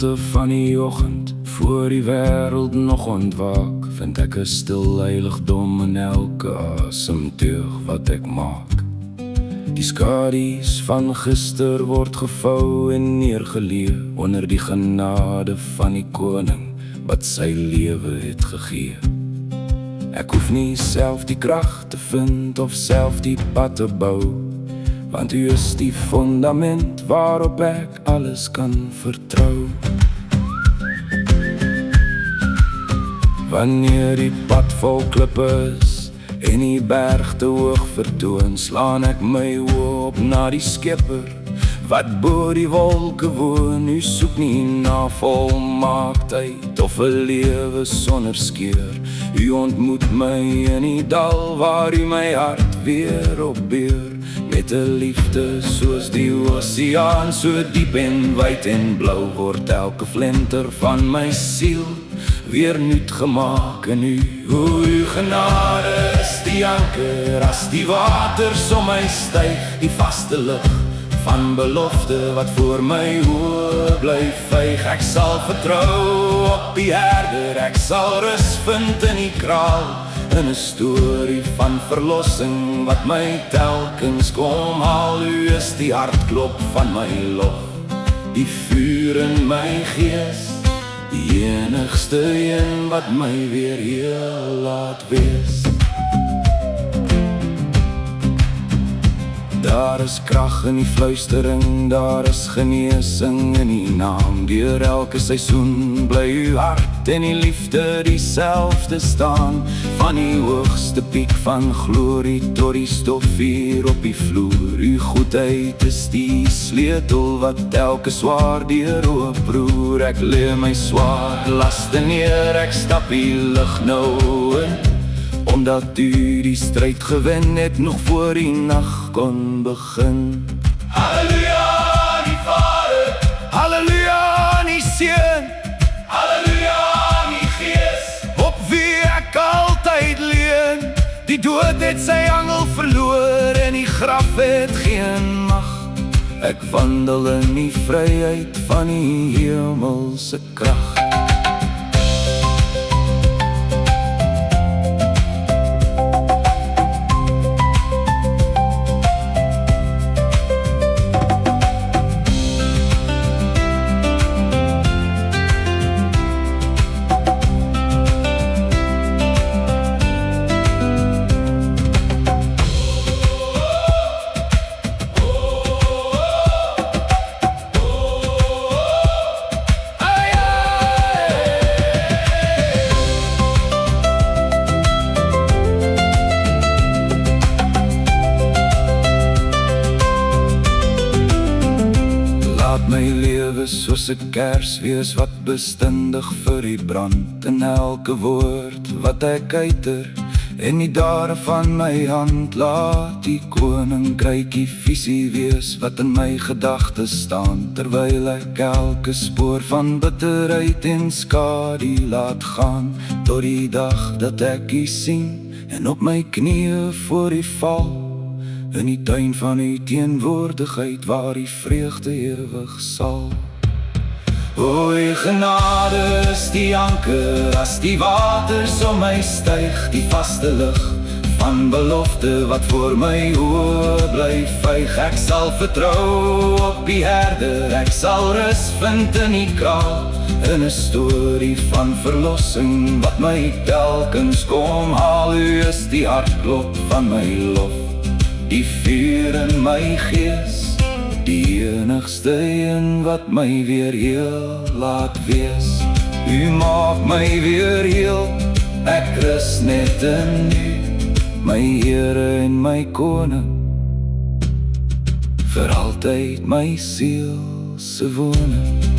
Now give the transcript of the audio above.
stilte van die oggend, voor die wêreld nog ontwaak, vind ek 'n stil heiligdom in elke asemteug wat ek maak. Die skadu's van gister word gevou en neergeleë onder die genade van die koning wat sy lewe het gegee. Ek hoef nie self die krag te vind of self die pad te bou, want U is die fundament waarop ek alles kan vertrou. Wanneer die pad vol klippe is en die berg te hoog vertoon, slaan ek my oë op na die Skepper wat bo die wolke woon. U soek nie na volmaaktheid of 'n lewe sonder skeur. U ontmoet my in die dal waar U my hart weer opbeur, met 'n liefde soos die oseaan, so diep en wyd en blou word elke flenter van my siel weer nuut gemaak in U. O, U genade is die anker as die waters om my styg, die vaste lig van belofte wat voor my oë bly vyg. Ek sal vertrou op die Herder, ek sal rus vind in die kraal, in 'n storie van verlossing wat my telkens kom haal. U is die hartklop van my lof, die vuur in my gees, die enigste een wat my weer heel laat wees. Daar is krag in die fluistering, daar is genesing in die naam. Deur elke seisoen bly U hart en die liefde dieselfde staan. Van die hoogste piek van glorie tot die stof hier op die vloer. U goedheid is die sleutel wat elke swaar deur oproer. Ek lê my swaar laste neer, ek stap die lig nou in, omdat U die stryd gewen het nog voor die nag kon begin. Halleluja aan die Vader, halleluja aan die Seun, halleluja aan die Gees, op wie ek altyd leun. Die dood het sy angel verloor en die graf het geen mag. Ek wandel in die vryheid van die hemelse krag. My lewe soos 'n kers wees wat bestendig vir die brand, in elke woord wat ek uiter en die dade van my hand. Laat die koninkrykie visie wees wat in my gedagtes staan, terwyl ek elke spoor van bitterheid en skadu laat gaan, tot die dag dat ek U sien en op my knieë voor U val, in die tuin van U teenwoordigheid waar die vreugde ewig sal. O, U genade is die anker as die waters om my styg, die vaste lig van belofte wat voor my oë bly vyg. Ek sal vertrou op die Herder, ek sal rus vind in die kraal, in 'n storie van verlossing wat my telkens kom haal. U is die hartklop van my lof, die vuur in my gees, die enigste een wat my weer heel laat wees. U maak my weer heel, ek rus net in U, my Here en my Koning, vir altyd my siel se woning.